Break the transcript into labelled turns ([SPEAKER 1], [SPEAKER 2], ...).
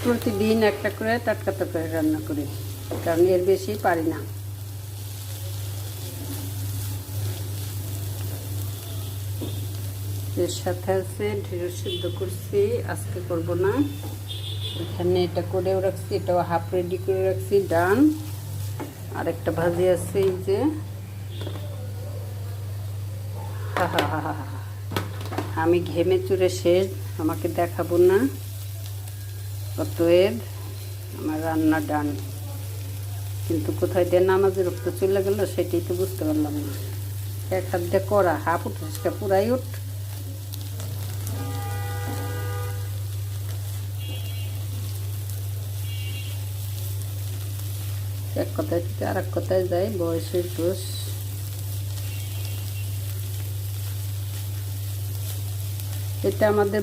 [SPEAKER 1] প্রতিদিন একটা করে টাটকা তরকারি রান্না করি, কারণ এর বেশি পারি না। এর সাথে আছে ঢেঁড়স সিদ্ধ করছি, আজকে করব না। এখানে এটা করেও রাখছি, এটাও হাফ রেডি করে রাখছি, ডান। আর একটা ভাজি আছে, এই যে আমি ঘেমে চুরে শেষ, আমাকে দেখাবো না। অতএব আমার রান্না ডান, কিন্তু কোথায় দিয়ে নামাজের রক্ত চলে গেল সেটাই তো বুঝতে পারলাম না। এক হাত দিয়ে করা, হাফ উঠে পুরাই উঠ। এক কথায় থেকে আর এক কথায় যাই, বয়সের দোষ। এটা আমাদের